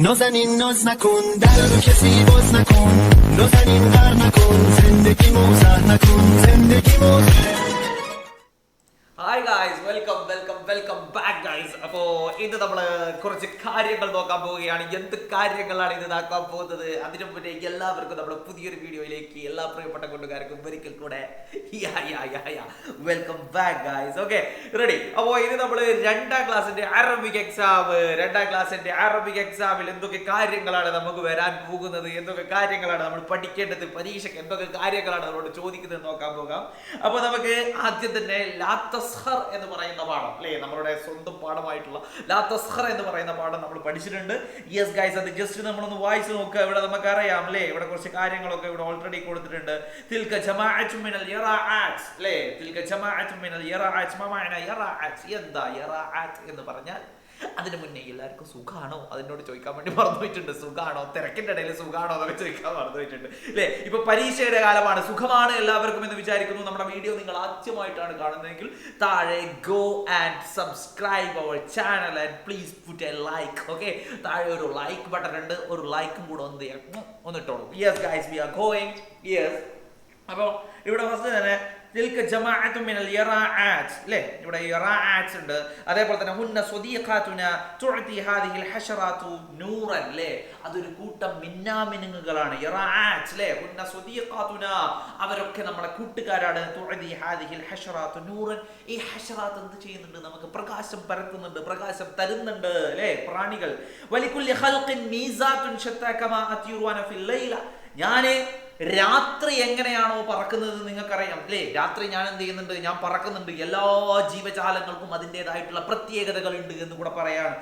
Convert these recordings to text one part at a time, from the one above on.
نازنین ناز نکن در رو کسی باز نکن نازنین غر نکن زندگی موزه نکن زندگی موزه hi guys welcome back guys. അപ്പോൾ ഇത് നമ്മൾ കുറച്ച് കാര്യങ്ങൾ നോക്കാൻ പോവുകയാണ്. എന്ത് കാര്യങ്ങളാണ് ഇത് നോക്കാൻ പോകുന്നത്? അതിനു മുന്നേ എല്ലാവർക്കും നമ്മുടെ പുതിയൊരു വീഡിയോയിലേക്ക് എല്ലാ പ്രിയപ്പെട്ട കൂട്ടുകാർക്കും ഒരിക്കൽ കൂടെ welcome back guys. Okay, ready? അപ്പോൾ ഇത് നമ്മൾ രണ്ടാം ക്ലാസ്സിന്റെ അറബിക് എക്സാമിൽ എന്തൊക്കെ കാര്യങ്ങളാണ് നമുക്ക് വരാൻ പോകുന്നത്, എന്തൊക്കെ കാര്യങ്ങളാണ് നമ്മൾ പഠിക്കേണ്ടത്, പരീക്ഷയ്ക്ക് എന്തൊക്കെ കാര്യങ്ങളാണ് നമ്മളോട് ചോദിക്കുന്നത് നോക്കാൻ പോകാം. അപ്പോൾ നമുക്ക് ആദ്യം തന്നെ എന്ന് പറയുന്ന പാഠം അല്ലേ, നമ്മളുടെ സ്വന്തം പാഠമായിട്ടുള്ള ലാ തസ്ഖർ എന്ന് പറയുന്ന പാഠം നമ്മൾ പഠിച്ചിട്ടുണ്ട്. യെസ് ഗൈസ്, അത് ജസ്റ്റ് നമ്മളൊന്ന് വായിച്ചു നോക്കുക. ഇവിടെ നമുക്കറിയാം അല്ലേ, ഇവിടെ കുറച്ച് കാര്യങ്ങളൊക്കെ ഇവിടെ ഓൾറെഡി കൊടുത്തിട്ടുണ്ട്. തിൽക ജമാഅത്തുൻ മിനൽ യറാഅത്ത് അല്ലേ, തിൽക ജമാഅത്തുൻ മിനൽ യറാഅത്ത്. മഅന യറാഅത്ത്, എന്താ യറാഅത്ത് എന്ന് പറഞ്ഞാൽ? അതിന് മുന്നേ എല്ലാവർക്കും സുഖാണോ അതിനോട് ചോദിക്കാൻ വേണ്ടി മറന്നു വെച്ചിട്ടുണ്ട്. സുഖാണോ, തിരക്കിന്റെ ഇടയിൽ സുഖാണോ എന്നൊക്കെ ചോദിക്കാൻ മറന്നു വെച്ചിട്ടുണ്ട് അല്ലേ. ഇപ്പൊ പരീക്ഷയുടെ കാലമാണ്. സുഖമാണ് എല്ലാവർക്കും എന്ന് വിചാരിക്കുന്നു. നമ്മുടെ വീഡിയോ നിങ്ങൾ ആദ്യമായിട്ടാണ് കാണുന്നതെങ്കിൽ താഴെ go and subscribe our channel and please put a like. Okay, താഴെ ഒരു ലൈക്ക് ബട്ടൺ ഉണ്ട്, ഒരു ലൈക്കും കൂടെ ഒന്ന് ഇട്ടോളൂ. Yes guys, we are going. Yes, അപ്പോൾ ഇവിടെ ഫസ്റ്റ് തന്നെ തിൽക ജമാഅത്തുൻ മിനൽ യറാഅത്ത് അല്ലേ, ഇവിടെ യറാഅത്ത് ഉണ്ട്. അതേപോലെ തന്നെ ഹുന്ന സ്വദീഖാതുന തുഅതി ഹാദിഹിൽ ഹശറാതു നൂറൻ അല്ലേ, അതൊരു കൂട്ടം മിന്നാമിനുങ്ങുകളാണ്. യറാഅത്ത് അല്ലേ, ഹുന്ന സ്വദീഖാതുന, അവരൊക്കെ നമ്മുടെ കൂട്ടുകാരാണ്. തുഅതി ഹാദിഹിൽ ഹശറാതു നൂറൻ, ഈ ഹശറാത്ത് എന്ത് ചെയ്യുന്നുണ്ട്? നമുക്ക് പ്രകാശം പരത്തുന്നുണ്ട്, പ്രകാശം തരുന്നുണ്ട് അല്ലേ, പ്രാണികൾ. വലികുല്ലി ഖൽഖിൻ മീസാതുൻ ശത്താ കമാ അത്യുറാന ഫിൽ ലൈല, ഞാന് രാത്രി എങ്ങനെയാണോ പറക്കുന്നത് നിങ്ങൾക്കറിയാം അല്ലേ. രാത്രി ഞാൻ എന്ത് ചെയ്യുന്നുണ്ട്? ഞാൻ പറക്കുന്നുണ്ട്. എല്ലാ ജീവജാലങ്ങൾക്കും അതിൻ്റെതായിട്ടുള്ള പ്രത്യേകതകൾ ഉണ്ട് എന്ന് കൂടെ പറയാണ്.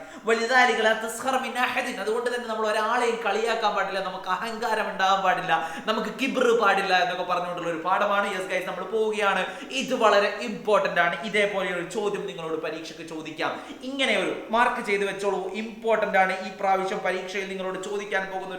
അതുകൊണ്ട് തന്നെ നമ്മൾ ഒരാളെയും കളിയാക്കാൻ പാടില്ല, നമുക്ക് അഹങ്കാരം ഉണ്ടാകാൻ പാടില്ല, നമുക്ക് കിബ്ർ പാടില്ല എന്നൊക്കെ പറഞ്ഞുകൊണ്ടുള്ള ഒരു പാഠമാണ്. യെസ് ഗൈസ്, നമ്മൾ പോവുകയാണ്. ഇത് വളരെ ഇമ്പോർട്ടന്റ് ആണ്. ഇതേപോലെ ഒരു ചോദ്യം നിങ്ങളോട് പരീക്ഷയ്ക്ക് ചോദിക്കാം. ഇങ്ങനെ ഒരു മാർക്ക് ചെയ്ത് വെച്ചോളൂ, ഇമ്പോർട്ടന്റ് ആണ്. ഈ പ്രാവശ്യം പരീക്ഷയിൽ നിങ്ങളോട് ചോദിക്കാൻ പോകുന്ന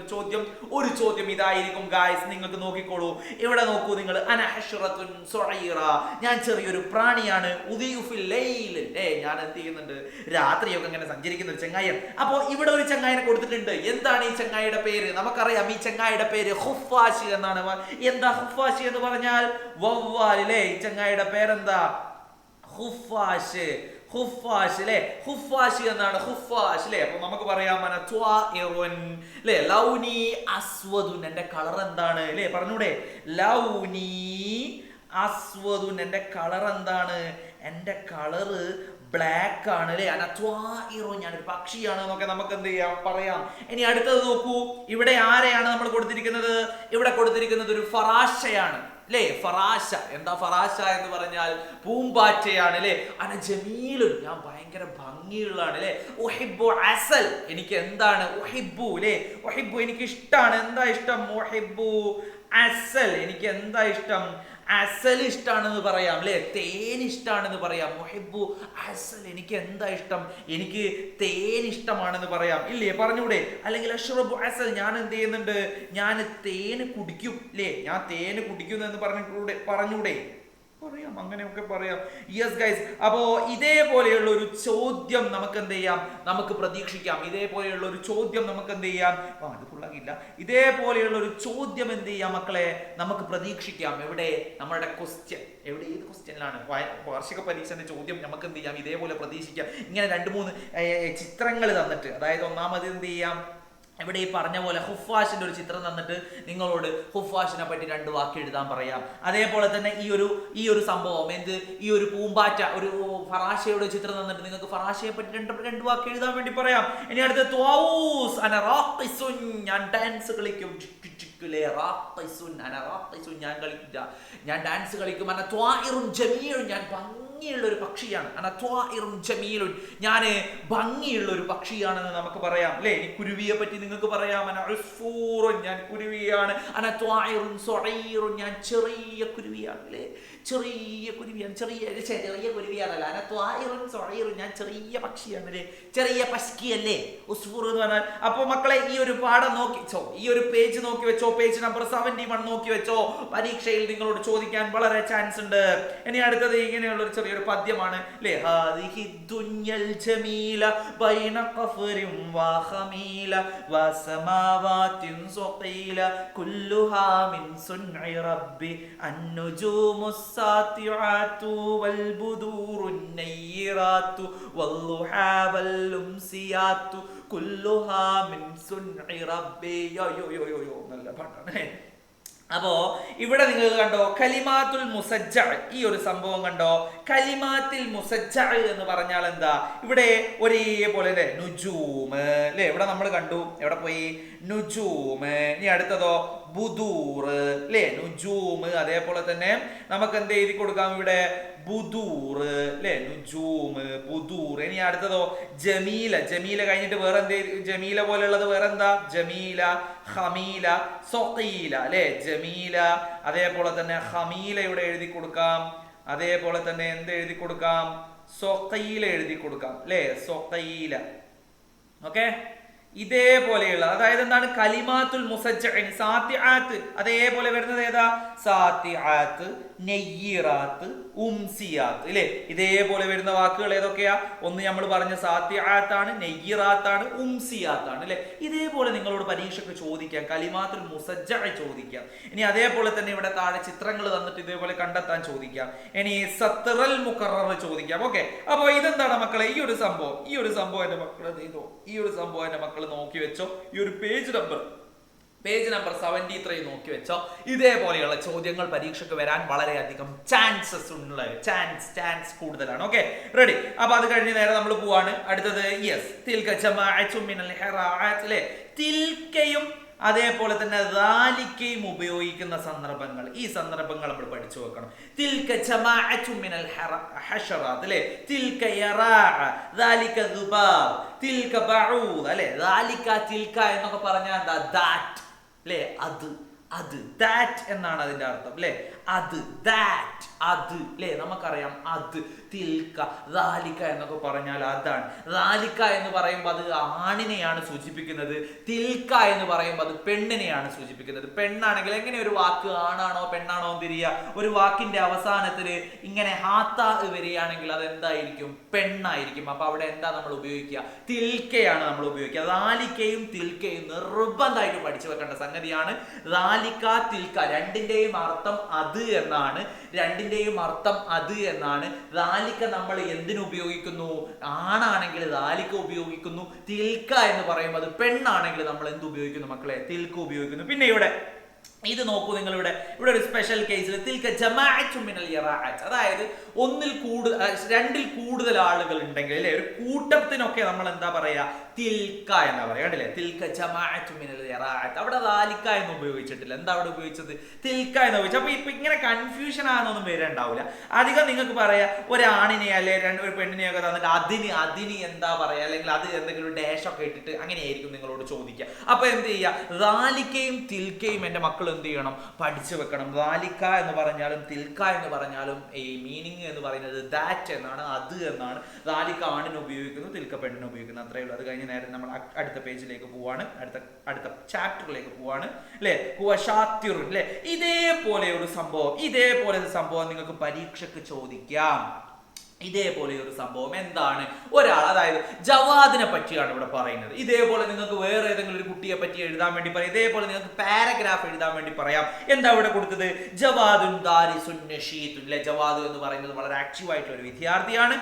ഒരു ചോദ്യം ഇതായിരിക്കും ഗൈസ്. നിങ്ങൾക്ക് നോക്കിക്കോളൂ, ഇവിടെ നോക്കൂ നിങ്ങൾ. അനഹശറത്തുൻ സുഈറ, ഞാൻ ചെറിയൊരു പ്രാണിയാണ്. ഉദിയുഫിൽ ലൈൽ, ഞാൻ എന്ത് ചെയ്യുന്നുണ്ട്? രാത്രിയൊക്കെ ഇങ്ങനെ സഞ്ചരിക്കുന്ന ഒരു ചങ്ങായിയാണ്. അപ്പോൾ ഇവിടെ ഒരു ചങ്ങായിനെ കൊടുത്തിട്ടുണ്ട്. എന്താണ് ഈ ചങ്ങായിയുടെ പേര്? നമുക്കറിയാം, ഈ ചങ്ങായിയുടെ പേര് ഖുഫാശി എന്നാണ്. എന്താ ഖുഫാശി എന്ന് പറഞ്ഞാൽ? വവ്വാൽ അല്ലേ. ഈ ചങ്ങായിയുടെ പേരെന്താ? ഖുഫാശ് അല്ലേ, ഖുഫാശി എന്നാണ്. ഖുഫാശ് അല്ലേ. അപ്പൊ നമുക്ക് പറയാം അല്ലേ, ലൗനി അസ്വദുൻ, എന്റെ കളർ എന്താണ് അല്ലേ, പറഞ്ഞൂടെ? ലൗനി അസ്വദുൻ, എന്റെ കളർ എന്താണ്? എന്റെ കളറ് ബ്ലാക്ക് ആണ് അല്ലേ. അനത്വാഇറു, ഞാനൊരു പക്ഷിയാണ് എന്നൊക്കെ നമുക്ക് എന്ത് ചെയ്യാം, പറയാം. ഇനി അടുത്തത് നോക്കൂ, ഇവിടെ ആരെയാണ് നമ്മൾ കൊടുത്തിരിക്കുന്നത്? ഇവിടെ കൊടുത്തിരിക്കുന്നത് ഒരു ഫറാശയാണ് അല്ലേ. ഫറാശ, എന്താ ഫറാശ എന്ന് പറഞ്ഞാൽ? പൂമ്പാറ്റയാണ് അല്ലേ. അന ജമീലുൻ, ഞാൻ ഭയങ്കര ഭംഗിയുള്ളതാണ് അല്ലേ. ഉഹിബ്ബു അസൽ, എനിക്ക് എന്താണ്? ഉഹിബ്ബു അല്ലേ, ഉഹിബ്ബു എനിക്ക് ഇഷ്ടമാണ്. എന്താ ഇഷ്ടം? ഉഹിബ്ബു അസൽ, എനിക്ക് എന്താ ഇഷ്ടം? അസൽ ഇഷ്ടാണെന്ന് പറയാം അല്ലേ, തേൻ ഇഷ്ടാണെന്ന് പറയാം. മുഹിബ്ബു അസൽ, എനിക്ക് എന്താ ഇഷ്ടം? എനിക്ക് തേൻ ഇഷ്ടമാണെന്ന് പറയാം ഇല്ലേ, പറഞ്ഞൂടെ? അല്ലെങ്കിൽ അഷ്റബു അസൽ, ഞാൻ എന്ത് ചെയ്യുന്നുണ്ട്? ഞാൻ തേന് കുടിക്കും അല്ലേ, ഞാൻ തേന് കുടിക്കുന്നു എന്ന് പറഞ്ഞൂടെ? പറയാം, അങ്ങനെയൊക്കെ പറയാം. യെസ് ഗൈസ്, അപ്പോ ഇതേപോലെയുള്ള ഒരു ചോദ്യം നമുക്ക് എന്ത് ചെയ്യാം? നമുക്ക് പ്രതീക്ഷിക്കാം. ഇതേപോലെയുള്ള ഒരു ചോദ്യം നമുക്ക് എന്ത് ചെയ്യാം? അത് ഫുള്ളാകില്ല. ഇതേപോലെയുള്ള ഒരു ചോദ്യം എന്ത് ചെയ്യാം മക്കളെ? നമുക്ക് പ്രതീക്ഷിക്കാം. എവിടെ? നമ്മുടെ ക്വസ്റ്റ്യൻ എവിടെ? ഏത് ക്വസ്റ്റ്യനിലാണ്? വാർഷിക പരീക്ഷന്റെ ചോദ്യം നമുക്ക് എന്ത് ചെയ്യാം? ഇതേപോലെ പ്രതീക്ഷിക്കാം. ഇങ്ങനെ 2-3 ചിത്രങ്ങൾ തന്നിട്ട്, അതായത് ഒന്നാമത് എന്ത് ചെയ്യാം, ഇവിടെ ഈ പറഞ്ഞ പോലെ ഖുഫാഷിന്റെ ഒരു ചിത്രം തന്നിട്ട് നിങ്ങളോട് ഖുഫാഷിനെ പറ്റി 2 വാക്ക് എഴുതാൻ പറയാം. അതേപോലെ തന്നെ ഈ ഒരു സംഭവം എന്ത്, ഈ ഒരു പൂമ്പാറ്റ, ഒരു ഫറാശയുടെ ചിത്രം തന്നിട്ട് നിങ്ങൾക്ക് ഫറാശയെ പറ്റി 2 വാക്ക് എഴുതാൻ വേണ്ടി പറയാം. ഇനി അടുത്ത ത്വാഊസ് അന റാഖിസുൻ, ഞാൻ ഡാൻസ് കളിക്കും. ഞാൻ കളിക്കില്ല, ഞാൻ ഡാൻസ് കളിക്കും. അന ത്വാഇറുൻ ജമീലുൻ, ഞാൻ ഭംഗിയുള്ള ഒരു പക്ഷിയാണ്. അന ത്വാഇറുൻ ജമീലുൻ, ഞാൻ ഭംഗിയുള്ള ഒരു പക്ഷിയാണെന്ന് നമുക്ക് പറയാം അല്ലേ. ഇനി കുരുവിയെ പറ്റി നിങ്ങൾക്ക് പറയാം. അന ഉസ്ഫൂറുൻ, ഞാൻ കുരുവിയാണ്. അന ത്വാഇറുൻ സുഈറുൻ, ഞാൻ ചെറിയ കുരുവിയാണ് അല്ലേ, ചെറിയ കുരുവിയാണ്. ചെറിയ കുരുവിയാണല്ല, ഞാൻ ചെറിയ പക്ഷിയാണ്, ചെറിയ പഷ്കിയല്ലേ ഉസ്ഫൂർ എന്ന് പറഞ്ഞാൽ. അപ്പൊ മക്കളെ ഈ ഒരു പാഠം നോക്കിച്ചോ, ഈ ഒരു പേജ് നോക്കി വെച്ചോ, പേജ് നമ്പർ 71 നോക്കി വെച്ചോ. പരീക്ഷയിൽ നിങ്ങളോട് ചോദിക്കാൻ വളരെ ചാൻസ് ഉണ്ട്. ഇനി അടുത്തത് ഇങ്ങനെയുള്ള ഒരു ചെറിയൊരു പദ്യമാണ് അല്ലേ. ഹാദിഹി ദുനിയൽ ജമീല ബൈന ഖഫറിൻ വഖമീല വസമാവാതിൻ സുഖീല കുല്ലുഹാ മിൻ സുൻഇ റബ്ബി അന്നുജൂമുസ് സാതിആതു വൽ ബുദൂറുൻ നയ്യിറാതു വല്ലുഹാ വല്ലുംസിയാതു കുല്ലുഹാ മിൻ സുൻഇ റബ്ബി. യോ നല്ല പാട്ടാണ്. അപ്പോ ഇവിടെ നിങ്ങൾ കണ്ടോ കലിമാത്തുൽ മുസജ്ജ, ഈ ഒരു സംഭവം കണ്ടോ. കലിമാത്തിൽ മുസജ്ജ എന്ന് പറഞ്ഞാൽ എന്താ? ഇവിടെ ഒരേപോലെ അല്ലെ നുജൂമ് അല്ലെ, ഇവിടെ നമ്മൾ കണ്ടു. എവിടെ പോയി? നുജൂമ്. ഇനി അടുത്തതോ ബുദൂറ് അല്ലെ, നുജൂമ്. അതേപോലെ തന്നെ നമുക്ക് എന്ത് എഴുതി കൊടുക്കാം ഇവിടെ? ബുദൂറ് അല്ലെ, നുജൂമ് ബുദൂർ. ഇനി അടുത്തതോ ജമീല. ജമീല കഴിഞ്ഞിട്ട് വേറെ എന്ത്? ജമീല പോലെയുള്ളത് വേറെ എന്താ? ജമീല, ഹമീല, സൊഖീല അല്ലെ. ജമീല, അതേപോലെ തന്നെ ഹമീല ഇവിടെ എഴുതി കൊടുക്കാം. അതേപോലെ തന്നെ എന്ത് എഴുതി കൊടുക്കാം? സൊഖീല എഴുതി കൊടുക്കാം അല്ലെ, സൊഖീല. ഓക്കെ, ഇതേപോലെയുള്ള, അതായത് എന്താണ്? കലിമാത്തുൽ മുസജ്ജഇൻ സാത്തിആത്ത്. അതേപോലെ വരുന്നത് ഏതാ? സാത്തിആത്ത്, നയ്യിറാത്ത്, ഉംസിയാത്ത് അല്ലേ. ഇതേപോലെ വരുന്ന വാക്കുകൾ ഏതൊക്കെയാ? ഒന്ന് നമ്മൾ പറഞ്ഞ സാത്തിആത്താണ്, നയ്യിറാത്താണ്, ഉംസിയാത്താണ് അല്ലെ. ഇതേപോലെ നിങ്ങളോട് പരീക്ഷയ്ക്ക് ചോദിക്കാം, കലിമാത്തുൽ മുസജ്ജഅ ചോദിക്കാം. ഇനി അതേപോലെ തന്നെ ഇവിടെ താഴെ ചിത്രങ്ങൾ തന്നിട്ട് ഇതേപോലെ കണ്ടെത്താൻ ചോദിക്കാം. ഇനി സത്രൽ മുഖറർ ചോദിക്കാം. ഓക്കെ, അപ്പൊ ഇതെന്താണ് മക്കളെ? ഈ ഒരു സംഭവം എന്റെ മക്കളെ ചെയ്തോ, ഈ ഒരു സംഭവം എന്റെ മക്കൾ നോക്കി വെച്ചോ. ഈ ഒരു പേജ് നമ്പർ 73 നോക്കി വെച്ചോ. ഇതേപോലെയുള്ള ചോദ്യങ്ങൾ പരീക്ഷയ്ക്ക് വരാൻ വളരെയധികം ചാൻസസ് ഉള്ള ചാൻസ് കൂടുതലാണ്. Okay, ready. അപ്പൊ അത് കഴിഞ്ഞ് നേരെ നമ്മൾ പോവാണ് അടുത്തത്. യെസ്, തിൽക ജമാഅത്തും മിനൽ ഹിറാഅത്ത് അല്ലേ. തിൽക്കയും അതേപോലെ തന്നെ ദാലിക്കയും ഉപയോഗിക്കുന്ന സന്ദർഭങ്ങൾ, ഈ സന്ദർഭങ്ങൾ നമ്മൾ പഠിച്ചു വെക്കണം. തിൽക ജമാഅത്തും മിനൽ ഹശറാത്ത് അല്ലേ. തിൽക യറാഅ, ദാലിക ദുബാബ്, തിൽക ബഊദ് അല്ലേ. ദാലിക തിൽക എന്നൊക്കെ പറഞ്ഞാൽ എന്താ? ദാറ്റ് അല്ലേ, അത് ദാറ്റ് എന്നാണ് അതിന്റെ അർത്ഥം അല്ലേ. അത്, ദാറ്റ്, അത് അല്ലേ. നമുക്കറിയാം അത്, തിൽക്ക, ദാലിക എന്നൊക്കെ പറഞ്ഞാൽ അതാണ്. ദാലിക എന്ന് പറയുമ്പോൾ അത് ആണിനെയാണ് സൂചിപ്പിക്കുന്നത്. തിൽക്ക എന്ന് പറയുമ്പോൾ അത് പെണ്ണിനെയാണ് സൂചിപ്പിക്കുന്നത്. പെണ്ണാണെങ്കിൽ എങ്ങനെ ഒരു വാക്ക് ആണാണോ പെണ്ണാണോ തിരിയുക? ഒരു വാക്കിന്റെ അവസാനത്തിൽ ഇങ്ങനെ ഹാത്ത വരികയാണെങ്കിൽ അത് എന്തായിരിക്കും? പെണ്ണായിരിക്കും. അപ്പൊ അവിടെ എന്താ നമ്മൾ ഉപയോഗിക്കുക? തിൽക്കയാണ് നമ്മൾ ഉപയോഗിക്കുക. ദാലിക്കയും തിൽക്കയും നിർബന്ധമായിട്ട് പഠിച്ചു വെക്കേണ്ട സംഗതിയാണ്. ദാലിക, തിൽക്ക രണ്ടിന്റെയും അർത്ഥം അത് എന്നാണ്. ദാലിക നമ്മൾ എന്തിനു ഉപയോഗിക്കുന്നു? ആണാണെങ്കിൽ ദാലിക ഉപയോഗിക്കുന്നു. തിൽക്ക എന്ന് പറയുമ്പോൾ അത് പെണ്ണാണെങ്കിൽ നമ്മൾ എന്ത് ഉപയോഗിക്കുന്നു മക്കളെ? തിൽക്ക ഉപയോഗിക്കുന്നു. പിന്നെ ഇവിടെ ഇത് നോക്കൂ നിങ്ങൾ, ഇവിടെ ഒരു സ്പെഷ്യൽ കേസിൽ തിൽക ജമാഅത്തും മിനൽ യറാഅത്ത്, അതായത് രണ്ടിൽ കൂടുതൽ ആളുകൾ ഉണ്ടെങ്കിൽ അല്ലെ, ഒരു കൂട്ടത്തിനൊക്കെ നമ്മൾ എന്താ പറയാ? തിൽക്ക എന്നാ പറയാ. കണ്ടില്ലേ? തിൽക ജമാഅത്തും മിനൽ യറാഅത്ത്. അവിടെ ദാലിക എന്ന് ഉപയോഗിച്ചിട്ടില്ല. എന്താ അവിടെ ഉപയോഗിച്ചത്? തിൽക്ക എന്ന് ഉപയോഗിച്ചു. അപ്പൊ ഇപ്പൊ ഇങ്ങനെ കൺഫ്യൂഷൻ ആണെന്നൊന്നും വരണ്ടാവില്ല. അധികം നിങ്ങൾക്ക് പറയാ ഒരാണിനെ അല്ലെ ഒരു പെണ്ണിനെയൊക്കെ തന്നിട്ട് അതിന് എന്താ പറയാ, അല്ലെങ്കിൽ അത് എന്തെങ്കിലും ഡാഷ് ഒക്കെ ഇട്ടിട്ട് അങ്ങനെയായിരിക്കും നിങ്ങളോട് ചോദിക്കുക. അപ്പൊ എന്ത് ചെയ്യുക? ദാലിക്കയും തിൽക്കയും എന്റെ മക്കൾ എന്ത് ചെയ്യണം? പഠിച്ചു വെക്കണം. ദാലിക എന്ന് പറഞ്ഞാലും തിൽക്ക എന്ന് പറഞ്ഞാലും ഈ മീനിങ് എന്ന് പറയുന്നത് ദാറ്റ് എന്നാണ്, അത് എന്നാണ്. ദാലിക ആണിന് ഉപയോഗിക്കുന്നു, തിൽക്ക പെണ്ണിന് ഉപയോഗിക്കുന്നു. അത്രയേ ഉള്ളൂ. അത് കഴിഞ്ഞ് നേരെ നമ്മൾ അടുത്ത പേജിലേക്ക് പോവാണ്, അടുത്ത ചാപ്റ്ററിലേക്ക് പോവാണ് അല്ലെ. അല്ലെ. ഇതേപോലെ ഒരു സംഭവം നിങ്ങൾക്ക് പരീക്ഷയ്ക്ക് ചോദിക്കാം. ഇതേപോലെ ഒരു സംഭവം എന്താണ്? ഒരാൾ, അതായത് ജവാദിനെ പറ്റിയാണ് ഇവിടെ പറയുന്നത്. ഇതേപോലെ നിങ്ങൾക്ക് വേറെ ഏതെങ്കിലും ഒരു കുട്ടിയെ പറ്റി എഴുതാൻ വേണ്ടി പറയാം. ഇതേപോലെ നിങ്ങൾക്ക് പാരഗ്രാഫ് എഴുതാൻ വേണ്ടി പറയാം. എന്താ ഇവിടെ കൊടുത്തത്? ജവാദുൻ ദാരിസുൻ നഷീതുൻ അല്ലെ. ജവാദ് എന്ന് പറയുന്നത് വളരെ ആക്റ്റീവ് ആയിട്ടുള്ള ഒരു വിദ്യാർത്ഥിയാണ്.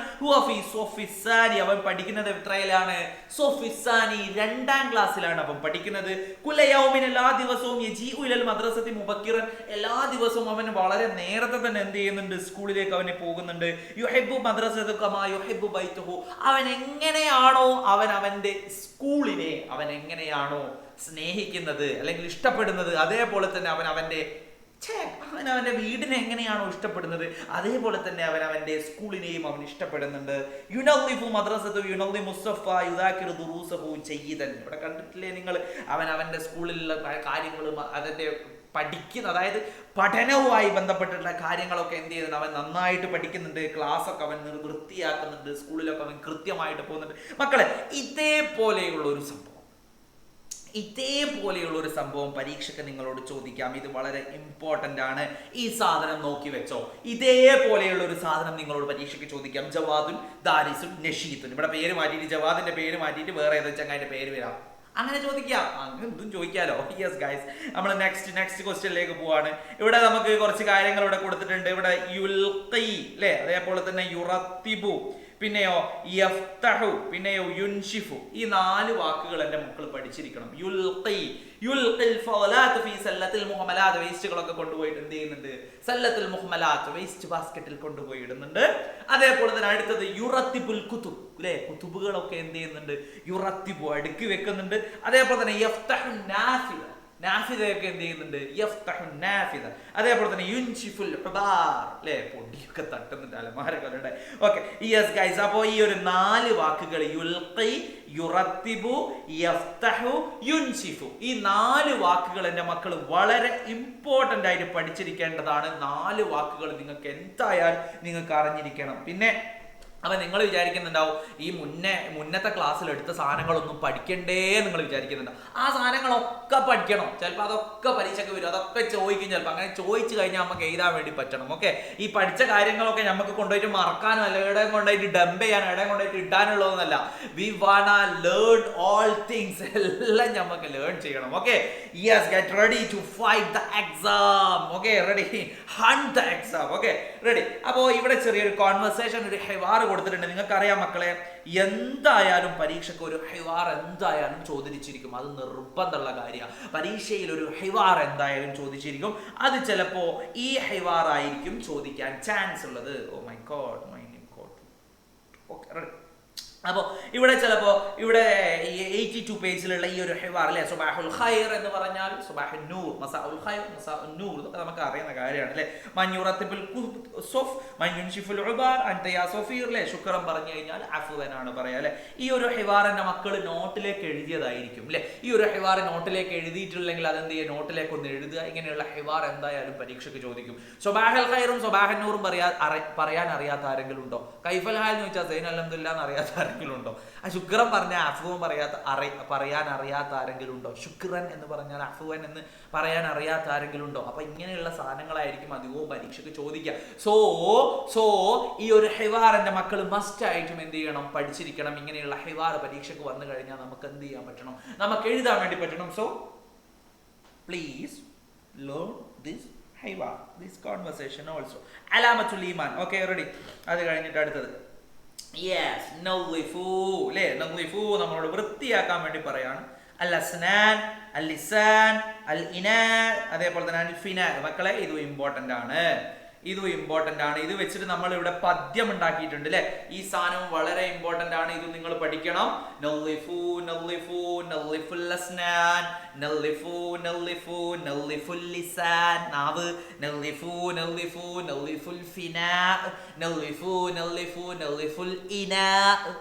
അവൻ പഠിക്കുന്നത് എത്രയിലാണ്? സോഫിസാനി 2ാം ക്ലാസ്സിലാണ് അവൻ പഠിക്കുന്നത്. കുലയൗമിൻ, എല്ലാ ദിവസവും യജീഉ ഇലൽ മദ്രസത്തി മുബക്കിറൻ, എല്ലാ ദിവസവും അവൻ വളരെ നേരത്തെ തന്നെ എന്ത് ചെയ്യുന്നുണ്ട്? സ്കൂളിലേക്ക് അവനെ പോകുന്നുണ്ട്. യുഹിബ്ബു മദ്രസതു കമാ യുഹിബ്ബു ബൈതുഹു, അവൻ എങ്ങനെയാണോ അവന്റെ സ്കൂളിനെ എങ്ങനെയാണോ സ്നേഹിക്കുന്നത് അല്ലെങ്കിൽ ഇഷ്ടപ്പെടുന്നത്, അതേപോലെ തന്നെ അവൻ അവന്റെ വീടിനെ എങ്ങനെയാണോ ഇഷ്ടപ്പെടുന്നത്, അതേപോലെ തന്നെ അവന്റെ സ്കൂളിനെയും അവൻ ഇഷ്ടപ്പെടുന്നുണ്ട്. യുനല്ലിഫു മദ്രസതു യുനല്ലി മുസ്തഫ യുദാകിറു ദുറൂസഹു ജയ്യിദൻ. ഇവിടെ കണ്ടിട്ടില്ലേ നിങ്ങൾ? അവന്റെ സ്കൂളിലുള്ള കാര്യങ്ങളും അതിന്റെ പഠിക്കുന്ന, അതായത് പഠനവുമായി ബന്ധപ്പെട്ടിട്ടുള്ള കാര്യങ്ങളൊക്കെ എന്ത് ചെയ്യുന്നുണ്ട്, അവൻ നന്നായിട്ട് പഠിക്കുന്നുണ്ട്, ക്ലാസ് ഒക്കെ അവൻ വൃത്തിയാക്കുന്നുണ്ട്, സ്കൂളിലൊക്കെ അവൻ കൃത്യമായിട്ട് പോകുന്നുണ്ട്. മക്കളെ, ഇതേപോലെയുള്ള ഒരു സംഭവം പരീക്ഷയ്ക്ക് നിങ്ങളോട് ചോദിക്കാം. ഇത് വളരെ ഇമ്പോർട്ടന്റ് ആണ്. ഈ സാധനം നോക്കി വെച്ചോ. ഇതേപോലെയുള്ള ഒരു സാധനം നിങ്ങളോട് പരീക്ഷയ്ക്ക് ചോദിക്കാം. ജവാദുൻ, ദാരിസുൻ, നഷീത്തുൻ. ഇവിടെ പേര് മാറ്റിയിട്ട് ജവാദിന്റെ പേര് മാറ്റിയിട്ട് വേറെ ഏതോ ചങ്ങായിന്റെ പേര് വരാം, അങ്ങനെ ചോദിക്കാം. അങ്ങനെ എന്തും ചോദിക്കാലോ. യെസ് ഗൈസ്, നമ്മൾ നെക്സ്റ്റ് ക്വസ്റ്റ്യനിലേക്ക് പോവാണ്. ഇവിടെ നമുക്ക് കുറച്ച് കാര്യങ്ങൾ ഇവിടെ കൊടുത്തിട്ടുണ്ട്. ഇവിടെ യുൽഖി അല്ലേ, അതേപോലെ തന്നെ യുറത്തിബു, പിന്നെയോ യഫ്തഹു, പിന്നെയോ യുൻഷിഫു. ഈ 4 വാക്കുകൾ എൻ്റെ മക്കൾ പഠിച്ചിരിക്കണം. യുൽഖിൽ ഫളാത്ത് ഫീ സല്ലത്തിൽ മുഹമലാത്ത്, വേസ്റ്റുകളൊക്കെ കൊണ്ടുപോയിട്ട് എന്ത് ചെയ്യുന്നുണ്ട്, സല്ലത്തുൽ മുഹമലാത്ത് വേസ്റ്റ് ബാസ്ക്കറ്റിൽ കൊണ്ടുപോയി ഇടുന്നുണ്ട്. അതേപോലെ തന്നെ അടുത്തത് യുറത്തിബുൽ കുതുബ് അല്ലേ, കുതുബുകളൊക്കെ എന്ത് ചെയ്യുന്നുണ്ട്, യുറത്തിബു അടുക്കി വെക്കുന്നുണ്ട്. അതേപോലെ തന്നെ യഫ്തഹു നാഫിദ, നാഫിദയൊക്കെ എന്ത് ചെയ്യുന്നുണ്ട്, യഫ്തഹു നാഫിദ. അതേപോലെ തന്നെ യുൻഷിഫുൽ ഹുബാർ അല്ലേ, പൊടിയൊക്കെ തട്ടുന്നുണ്ട് അലമാരകളുടെ. ഓക്കെ, യെസ് ഗൈസ്, അപ്പോൾ ഈ ഒരു 4 വാക്കുകൾ യുൽഖി, യുറത്തിബു, യഫ്തഹു, യുൻഷിഫു, ഈ 4 വാക്കുകൾ എൻ്റെ മക്കൾ വളരെ ഇമ്പോർട്ടൻ്റ് ആയിട്ട് പഠിച്ചിരിക്കേണ്ടതാണ്. 4 വാക്കുകൾ നിങ്ങൾക്ക് എന്തായാലും നിങ്ങൾക്ക് അറിഞ്ഞിരിക്കണം. പിന്നെ അപ്പൊ നിങ്ങൾ വിചാരിക്കുന്നുണ്ടാവും ഈ മുന്നത്തെ ക്ലാസ്സിൽ എടുത്ത സാധനങ്ങളൊന്നും പഠിക്കണ്ടേ നിങ്ങൾ വിചാരിക്കുന്നുണ്ടാവും. ആ സാധനങ്ങളൊക്കെ പഠിക്കണം. ചിലപ്പോൾ അതൊക്കെ പരീക്ഷയ്ക്ക് വരും, അതൊക്കെ ചോദിക്കും. ചിലപ്പോൾ അങ്ങനെ ചോദിച്ചു കഴിഞ്ഞാൽ നമുക്ക് എഴുതാൻ വേണ്ടി പറ്റണം. ഓക്കെ, ഈ പഠിച്ച കാര്യങ്ങളൊക്കെ നമുക്ക് കൊണ്ടുപോയിട്ട് മറക്കാനോ അല്ല എവിടെയും കൊണ്ടുപോയിട്ട് ഡംപ് ചെയ്യാനോ എവിടെയും കൊണ്ടുപോയിട്ട് ഇടാനുള്ളതൊന്നല്ല. We wanna learn all things, എല്ലാം നമുക്ക് ലേൺ ചെയ്യണം. Okay, yes, get ready to fight the exam. Okay, ready, hunt the exam. Okay, ready. അപ്പോൾ ഇവിടെ ചെറിയൊരു കോൺവെർസേഷൻ, ഒരു ഹിവാർ കൊടുത്തിട്ടുണ്ട്. നിങ്ങൾക്കറിയാം മക്കളെ, എന്തായാലും പരീക്ഷയ്ക്ക് ഒരു ഹിവാർ എന്തായാലും ചോദിച്ചിരിക്കും. അത് നിർബന്ധമുള്ള കാര്യമാണ്. പരീക്ഷയിൽ ഒരു ഹിവാർ എന്തായാലും ചോദിച്ചിരിക്കും. അത് ചിലപ്പോ ഈ ഹിവാർ ആയിരിക്കും ചോദിക്കാൻ ചാൻസ് ഉള്ളത്. Oh my God, my God. Okay, അപ്പോൾ ഇവിടെ ചിലപ്പോൾ ഇവിടെ ഈ 82 പേജിലുള്ള ഈ ഒരു ഹിവാർ അല്ലേ, സുബാഹുൽ ഖൈർ എന്ന് പറഞ്ഞാൽ സുബാഹുൻ നൂർ, മസാഉൽ ഖൈർ, മസാഉൻ നൂർ, ഇതൊക്കെ നമുക്ക് അറിയുന്ന കാര്യമാണ് അല്ലേ. മൻയുറത്തിബുൽ സുഫ്, മൻയുൻഷിഫുൽ ഉബാർ, അൻത യാ സഫീർ അല്ലേ. ശുക്രം പറഞ്ഞു കഴിഞ്ഞാൽ അഫ്വനാണ് പറയാ അല്ലേ. ഈ ഒരു ഹിവാറിന്റെ മക്കൾ നോട്ടിലേക്ക് എഴുതിയതായിരിക്കും അല്ലേ. ഈ ഒരു ഹിവാർ നോട്ടിലേക്ക് എഴുതിയിട്ടില്ലെങ്കിൽ അതെന്ത് ചെയ്യുക, നോട്ടിലേക്ക് ഒന്ന് എഴുതുക. ഇങ്ങനെയുള്ള ഹിവാർ എന്തായാലും പരീക്ഷയ്ക്ക് ചോദിക്കും. സുബാഹുൽ ഖൈറും സുബാഹുൻ നൂറും പറയാൻ അറിയാത്ത ആരെങ്കിലും ഉണ്ടോ? കൈഫൽ ഹാൽ എന്ന് വെച്ചാൽ സൈൻ അൽഹംദുലില്ലാ എന്ന് അറിയാത്ത ഉണ്ടോ? ആ ശുക്രൻ പറഞ്ഞ അഫുവും പറയാൻ അറിയാത്ത ആരെങ്കിലും ഉണ്ടോ? ശുക്രൻ എന്ന് പറഞ്ഞാൽ അഫുവൻ എന്ന് പറയാൻ അറിയാത്ത ആരെങ്കിലും ഉണ്ടോ? അപ്പൊ ഇങ്ങനെയുള്ള സാധനങ്ങളായിരിക്കും അധികവും പരീക്ഷയ്ക്ക് ചോദിക്കുക. സോ ഈ ഒരു ഹിവാർ എന്റെ മക്കൾ മസ്റ്റ് ആയിട്ടും എന്ത് ചെയ്യണം, പഠിച്ചിരിക്കണം. ഇങ്ങനെയുള്ള ഹിവാർ പരീക്ഷയ്ക്ക് വന്നു കഴിഞ്ഞാൽ നമുക്ക് എന്ത് ചെയ്യാൻ പറ്റണം, നമുക്ക് എഴുതാൻ വേണ്ടി പറ്റണം. സോ പ്ലീസ് ലേൺ ദിസ് ഹിവാർ, ദിസ് കോൺവെർസേഷൻ ഓൾസോ. അലാമത്തുൽ ഈമാൻ. Okay, ready. അത് കഴിഞ്ഞിട്ട് അടുത്തത് യെസ്, നളിഫു അല്ലേ. നളിഫു നമ്മളോട് വൃത്തിയാക്കാൻ വേണ്ടി പറയാണ്. അൽ അസ്നാൻ, അൽ ലിസാൻ, അൽ ഇനാ, അതേപോലെ തന്നെ അൽ ഫിനാ. മക്കളെ, ഇതും ഇമ്പോർട്ടന്റ് ആണ്. ഇത് വെച്ചിട്ട് നമ്മൾ ഇവിടെ പദ്യം ഉണ്ടാക്കിയിട്ടുണ്ട് അല്ലെ. ഈ സാധനം വളരെ ഇമ്പോർട്ടന്റ് ആണ്. ഇത് നിങ്ങൾ പഠിക്കണം. നളിഫു നളിഫു നളിഫുൽ അസ്നാൻ, നളിഫു നളിഫു നളിഫുൽ ലിസാൻ, നാവ്, നളിഫു നളിഫു നളിഫുൽ ഫിനാ, നളിഫു നളിഫു നളിഫുൽ ഇനാ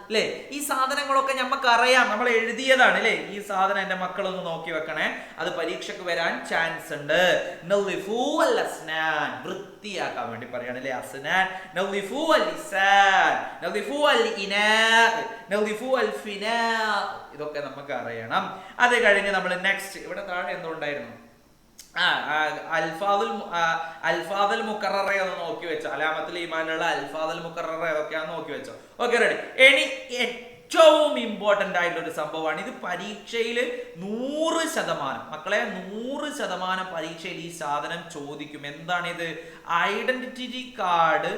അല്ലേ. ഈ സാധനങ്ങളൊക്കെ നമുക്ക് അറിയാം, നമ്മൾ എഴുതിയതാണ് അല്ലേ. ഈ സാധനം എന്റെ മക്കളൊന്ന് നോക്കി വെക്കണേ, അത് പരീക്ഷയ്ക്ക് വരാൻ ചാൻസ് ഉണ്ട്. നളിഫു അൽ അസ്നാൻ, വൃത്തിയാക്കാൻ വേണ്ടി പറയണല്ലേ. അസ്നാൻ, നളിഫു അൽ ലിസാൻ, നളിഫു അൽ ഇനാ, നളിഫു അൽ ഫിനാ, ഇതൊക്കെ നമുക്ക് അറിയണം. അത് കഴിഞ്ഞ് നമ്മൾ നെക്സ്റ്റ് ഇവിടെ താഴെ എന്തോ ഉണ്ടായിരുന്നു, അൽഫാദുൽ മുക്കററ എന്ന് നോക്കി വെച്ചോ. അലാമത്തുൽ ഈമാനുള്ള അൽഫാദുൽ മുക്കററ ഏതൊക്കെയാന്ന് നോക്കി വെച്ചോ. Okay, ready. ഇനി ഏറ്റവും ഇമ്പോർട്ടന്റ് ആയിട്ടുള്ള ഒരു സംഭവമാണ് ഇത്. പരീക്ഷയിൽ 100% മക്കളെ, 100% പരീക്ഷയിൽ ഈ സാധനം ചോദിക്കും. എന്താണിത്? ഐഡന്റിറ്റി കാർഡ്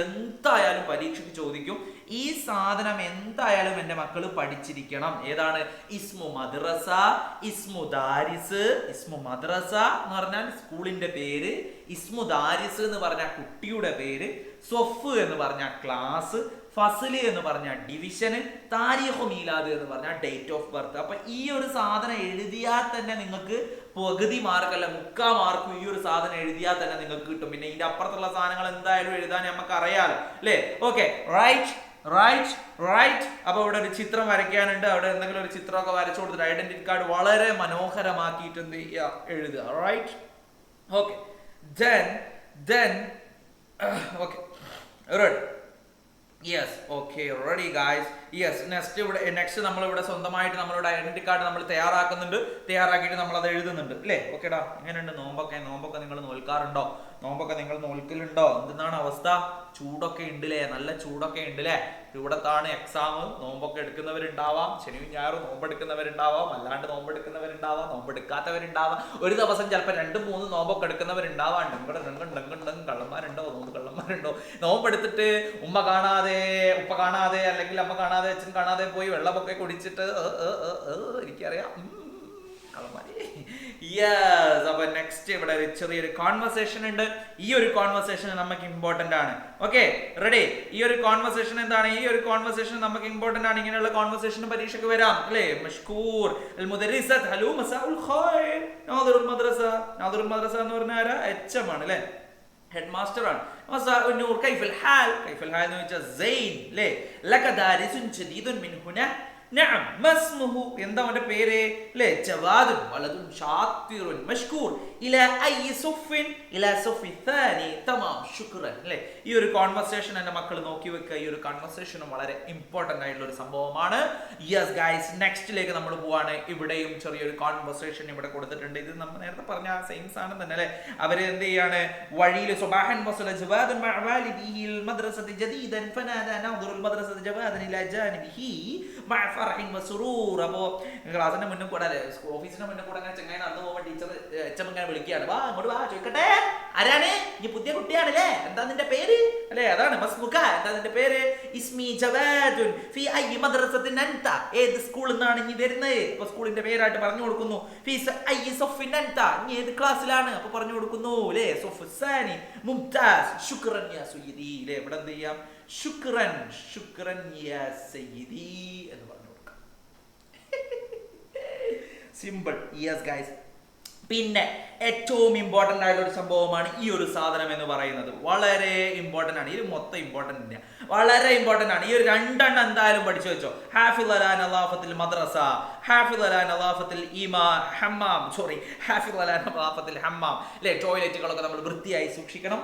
എന്തായാലും പരീക്ഷയ്ക്ക് ചോദിക്കും. ഈ സാധനം എന്തായാലും എൻ്റെ മക്കൾ പഠിച്ചിരിക്കണം. ഏതാണ്? ഇസ്മു മദ്രസ, ഇസ്മു ദാരിസ്. ഇസ്മു മദ്രസ എന്ന് പറഞ്ഞാൽ സ്കൂളിന്റെ പേര്, ഇസ്മു ദാരിസ് എന്ന് പറഞ്ഞാൽ കുട്ടിയുടെ പേര്, സൊഫ് എന്ന് പറഞ്ഞാൽ ക്ലാസ്, ഫസ്ല് എന്ന് പറഞ്ഞാൽ ഡിവിഷന്, താരീഖു മീലാദ് എന്ന് പറഞ്ഞാൽ ഡേറ്റ് ഓഫ് ബർത്ത്. അപ്പൊ ഈ ഒരു സാധനം എഴുതിയാൽ തന്നെ നിങ്ങൾക്ക് പകുതി മാർക്കല്ല 3/4 മാർക്കും ഈ ഒരു സാധനം എഴുതിയാൽ തന്നെ നിങ്ങൾക്ക് കിട്ടും. പിന്നെ ഇതിന്റെ അപ്പുറത്തുള്ള സാധനങ്ങൾ എന്തായാലും എഴുതാൻ നമുക്ക് അറിയാലോ അല്ലേ. Okay, right. അപ്പൊ ഇവിടെ ഒരു ചിത്രം വരയ്ക്കാനുണ്ട്. അവിടെ എന്തെങ്കിലും ഒരു ചിത്രമൊക്കെ വരച്ചു കൊടുത്തിട്ട് ഐഡന്റിറ്റി കാർഡ് വളരെ മനോഹരമാക്കിയിട്ട് എന്ത് ചെയ്യുക, എഴുതുക. Right, okay. then okay, ready, yes, okay, ready guys, yes. Next നമ്മളിവിടെ സ്വന്തമായിട്ട് നമ്മളുടെ ഐഡന്റിറ്റി കാർഡ് നമ്മൾ തയ്യാറാക്കിയിട്ട് നമ്മൾ അത് എഴുതുന്നുണ്ട് അല്ലേ. ഓക്കേടാ, എങ്ങനെയുണ്ട് നോമ്പൊക്കെ നിങ്ങൾ നോൽക്കാറുണ്ടോ? നോമ്പൊക്കെ നിങ്ങൾ നോൽക്കലുണ്ടോ? എന്താണ് അവസ്ഥ? ചൂടൊക്കെ ഉണ്ടല്ലേ, നല്ല ചൂടൊക്കെ ഉണ്ടല്ലേ. ചൂടത്താണ് എക്സാം. നോമ്പൊക്കെ എടുക്കുന്നവരുണ്ടാവാം, ശനിയും ഞായറും നോമ്പെടുക്കുന്നവരുണ്ടാവാം, അല്ലാണ്ട് നോമ്പെടുക്കുന്നവരുണ്ടാവാം, നോമ്പെടുക്കാത്തവരുണ്ടാവാം, ഒരു ദിവസം ചിലപ്പോൾ 2-3 നോമ്പൊക്കെ എടുക്കുന്നവരുണ്ടാവാം. കള്ളന്മാരുണ്ടോ? കള്ളന്മാരുണ്ടോ? നോമ്പെടുത്തിട്ട് ഉമ്മ കാണാതെ, ഉപ്പ കാണാതെ, അല്ലെങ്കിൽ അമ്മ കാണാതെ, അച്ഛൻ കാണാതെ പോയി വെള്ളമൊക്കെ കുടിച്ചിട്ട് എനിക്കറിയാം യെസ്. അപ്പൊ നെക്സ്റ്റ് ഇവിടെ ഒരു ചെറിയൊരു കോൺവെർസേഷൻ ഉണ്ട്. ഈ ഒരു കോൺവെർസേഷൻ നമുക്ക് ഇമ്പോർട്ടന്റ് ആണ്. Okay, ready. ഈ ഒരു കോൺവെർസേഷൻ എന്താണ്? ഈ ഒരു കോൺവെർസേഷൻ നമുക്ക് ഇമ്പോർട്ടന്റ് ആണ്. ഇങ്ങനെയുള്ള കോൺവെർസേഷൻ പരീക്ഷയ്ക്ക് വരാം അല്ലേ. മഷ്കൂർ അൽ മുദരിസത്ത് ഹലോ മസാഉൽ ഖൈർ നാദിറുൽ മദ്രസ. നാദിറുൽ മദ്രസ എന്ന് പറഞ്ഞാൽ ആരാ? എച്ച്എം ആണ് അല്ലേ, ഹെഡ് മാസ്റ്റർ ആണ്. നൂർ കൈഫൽ ഹാൽ. കൈഫൽ ഹാൽ എന്ന് വെച്ചാൽ സൈൻ അല്ലേ. ലക ദാരിസുൻ ജദീദുൻ മിൻ ഹുനാ. നഅം മസ്മുഹു. എന്താ അവന്റെ പേര് അല്ലേ? ജവാദുൻ വലദുൻ ഷാത്തിറുൻ മഷ്കൂർ ഇലാ അയ് സുഫിൻ ഇലാ സുഫി ഥാനി തമാം ശുക്രൻ അല്ലേ. ഈ ഒരു കോൺവെർസേഷൻ എന്റെ മക്കൾ നോക്കി വെക്കുക. ഈ ഒരു കോൺവെർസേഷനും വളരെ ഇമ്പോർട്ടന്റ് ആയിട്ടുള്ള ഒരു സംഭവമാണ്. യെസ് ഗൈസ്, നെക്സ്റ്റിലേക്ക് നമ്മൾ പോവാണ്. ഇവിടെയും ചെറിയൊരു കോൺവെർസേഷൻ ഇവിടെ കൊടുത്തിട്ടുണ്ട്. ഇത് നമ്മൾ നേരത്തെ പറഞ്ഞ സെയിം സാധനം തന്നെ അല്ലേ. അവര് എന്ത് ചെയ്യാണ്? വഴിയിൽ സുബാഹൻ വസല ജവാദുൻ മഅ വാലിദിഹിൽ മദ്രസതി ജദീദൻ ഫനാദാ നാദിറുൽ മദ്രസതി ജവാദൻ ഇലാ ജാനിബിഹി മഅ ഫർഹിൻ വസുറൂർ. അപ്പോ ക്ലാസിന്റെ മുന്നിൽ കൂടെ അല്ലേ, ഓഫീസിന്റെ മുന്നിൽ കൂടെ അങ്ങനെ ചെങ്ങായി നടന്നു പോകുമ്പോൾ ടീച്ചർ എച്ച്എം ഇങ്ങനെ വിളിക്കുകയാണ്, വാ അങ്ങോട്ട് വാ, ചോദിക്കട്ടെ ആരാണ് നീ? പുതിയ കുട്ടിയാണല്ലേ, എന്താ നിന്റെ പേര് അല്ലേ? അതാണ് മസ്മുക. എന്താ നിന്റെ പേര്? ഇസ്മി ജവാദുൻ ഫി അയ്യി മദ്രസത്തിൻ അൻത. ഏത് സ്കൂളിൽ നിന്നാണ് നീ വരുന്നത്? അപ്പൊ സ്കൂളിന്റെ പേരായിട്ട് പറഞ്ഞു കൊടുക്കുന്നു. ഫി അയ്യി സഫിൻ അൻത. നീ ഏത് ക്ലാസ്സിലാണ്? അപ്പൊ പറഞ്ഞു കൊടുക്കുന്നു അല്ലേ. സഫു സാനി മുംതാസ് ശുക്രൻ യാ സയ്യിദി അല്ലേ. ഇവിടെ എന്ത് ചെയ്യാം? ശുക്രൻ യാ സയ്യിദി എന്ന് പറഞ്ഞു കൊടുക്കാം. സിമ്പിൾ. യെസ് ഗൈസ്, പിന്നെ ഏറ്റവും ഇമ്പോർട്ടന്റ് ആയിട്ടുള്ള ഒരു സംഭവമാണ് ഈ ഒരു സാധനം എന്ന് പറയുന്നത്. വളരെ ഇമ്പോർട്ടന്റ് ആണ്. ഇത് മൊത്തം ഇമ്പോർട്ടന്റ് ഇല്ല, വളരെ ഇമ്പോർട്ടന്റ് ആണ്. ഈ ഒരു 2 എന്തായാലും പഠിച്ചു വെച്ചോ. ഹാഫിൾ അലാ നളാഫത്തിൽ മദ്രസ, ഹാഫിൾ അലാ നളാഫത്തിൽ ഹമ്മാം, ഹാഫിൾ അലാ നളാഫത്തിൽ ഹമ്മാം അല്ലേ. ടോയ്ലറ്റുകളൊക്കെ നമ്മൾ വൃത്തിയായി സൂക്ഷിക്കണം,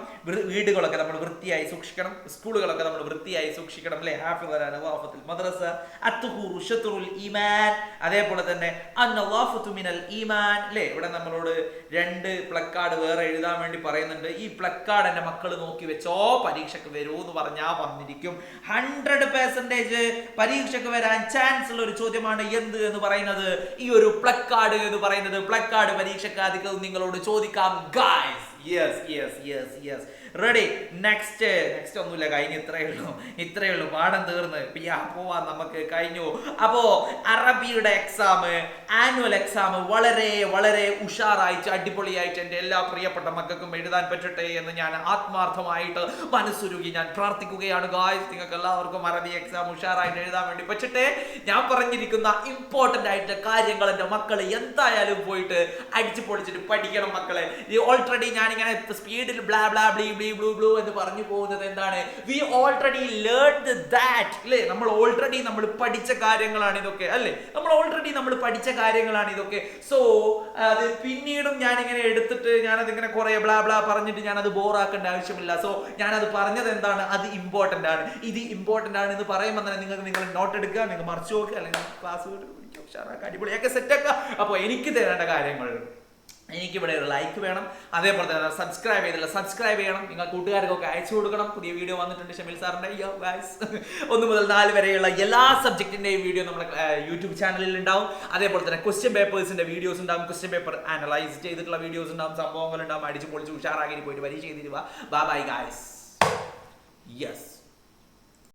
വീടുകളൊക്കെ നമ്മൾ വൃത്തിയായി സൂക്ഷിക്കണം, സ്കൂളുകളൊക്കെ നമ്മൾ വൃത്തിയായി സൂക്ഷിക്കണം അല്ലേ. ഹാഫിൾ അലാ നളാഫത്തിൽ മദ്രസ അത്ഹൂറു ശത്റുൽ ഈമാൻ. അതേപോലെ തന്നെ അന്നളാഫത്തു മിനൽ ഈമാൻ അല്ലേ. ഇവിടെ നമ്മളോട് 2 പ്ലക്കാർഡ് വേറെ എഴുതാൻ വേണ്ടി പറയുന്നുണ്ട്. ഈ പ്ലക്കാർഡ് എന്റെ മക്കൾ നോക്കി വെച്ചോ, പരീക്ഷയ്ക്ക് വരൂ എന്ന് പറഞ്ഞാൽ വന്നിരിക്കും. 100% പരീക്ഷയ്ക്ക് വരാൻ ചാൻസ് ഉള്ള ഒരു ചോദ്യമാണ് എന്ത് എന്ന് പറയുന്നത്? ഈ ഒരു പ്ലക്കാർഡ് എന്ന് പറയുന്നത്. പ്ലക്കാർഡ് പരീക്ഷയ്ക്ക് അധികം നിങ്ങളോട് ചോദിക്കാം ഗൈസ്. Yes ready. നെക്സ്റ്റ് ഒന്നുമില്ല, കഴിഞ്ഞു. ഇത്രയേ ഉള്ളൂ. പാഠം തീർന്ന് പോവാൻ നമുക്ക് കഴിഞ്ഞു. അപ്പോ അറബിയുടെ എക്സാം, ആനുവൽ എക്സാം വളരെ വളരെ ഉഷാറായിട്ട് അടിപൊളിയായിട്ട് എൻ്റെ എല്ലാ പ്രിയപ്പെട്ട മക്കൾക്കും എഴുതാൻ പറ്റട്ടെ എന്ന് ഞാൻ ആത്മാർത്ഥമായിട്ട് മനസ്സുരുകി ഞാൻ പ്രാർത്ഥിക്കുകയാണ് ഗായ്സ്. നിങ്ങൾക്ക് എല്ലാവർക്കും അറബി എക്സാം ഉഷാറായിട്ട് എഴുതാൻ വേണ്ടി പറ്റട്ടെ. ഞാൻ പറഞ്ഞിരിക്കുന്ന ഇമ്പോർട്ടന്റ് ആയിട്ട് കാര്യങ്ങൾ എൻ്റെ മക്കൾ എന്തായാലും പോയിട്ട് അടിച്ചു പൊളിച്ചിട്ട് പഠിക്കണം മക്കളെ. ഓൾറെഡി ഞാനിങ്ങനെ സ്പീഡിൽ ബ്ലാ ബ്ലാ ബ്ലീ ബ്ലൂ എന്ന് പറഞ്ഞു പോകുന്നത് എന്താണ്? വി ഓൾറെഡി ലേൺഡ് ദാറ്റ് അല്ലേ. നമ്മൾ പഠിച്ച കാര്യങ്ങളാണ് ഇതൊക്കെ അല്ലേ. നമ്മൾ പഠിച്ച കാര്യങ്ങളാണ് ഇതൊക്കെ. സോ അത് പിന്നീടും ഞാനിങ്ങനെ എടുത്തിട്ട് ഞാനതിങ്ങനെ കുറെ ബ്ലാ ബ്ലാ പറഞ്ഞിട്ട് ഞാനത് ബോറാക്കേണ്ട ആവശ്യമില്ല. സോ ഞാനത് പറഞ്ഞത് എന്താണ്? അത് ഇമ്പോർട്ടന്റ് ആണ്. ഇത് ഇമ്പോർട്ടന്റ് ആണ് എന്ന് പറയുമ്പോൾ തന്നെ നിങ്ങൾ നോട്ട് എടുക്കുക, നിങ്ങൾ മറിച്ച് നോക്കുക, അല്ലെങ്കിൽ ക്ലാസ് അടിപൊളിയൊക്കെ സെറ്റാക്കുക. അപ്പോൾ എനിക്ക് തരേണ്ട കാര്യങ്ങൾ, എനിക്കിവിടെ ഒരു ലൈക്ക് വേണം, അതേപോലെ തന്നെ സബ്സ്ക്രൈബ് ചെയ്യണം, നിങ്ങൾ കൂട്ടുകാർക്കൊക്കെ അയച്ചു കൊടുക്കണം. പുതിയ വീഡിയോ വന്നിട്ടുണ്ട് ഷമീൽ സാറിന്റെ 1 മുതൽ 4 വരെയുള്ള എല്ലാ സബ്ജക്റ്റിന്റെയും വീഡിയോ നമ്മുടെ യൂട്യൂബ് ചാനലിൽ ഉണ്ടാവും. അതേപോലെ തന്നെ ക്വസ്റ്റ്യൻ പേപ്പേഴ്സിന്റെ വീഡിയോസ് ഉണ്ടാവും, ക്വസ്റ്റ്യൻ പേപ്പർ അനലൈസ് ചെയ്തിട്ടുള്ള വീഡിയോസ് ഉണ്ടാവും, സംഭവങ്ങൾ ഉണ്ടാവും. അടിച്ചു പൊളിച്ച് ഉഷാറാക്കി പോയിട്ട് പരീക്ഷ ചെയ്തിട്ട് ബൈ ഗൈസ്. യെസ്.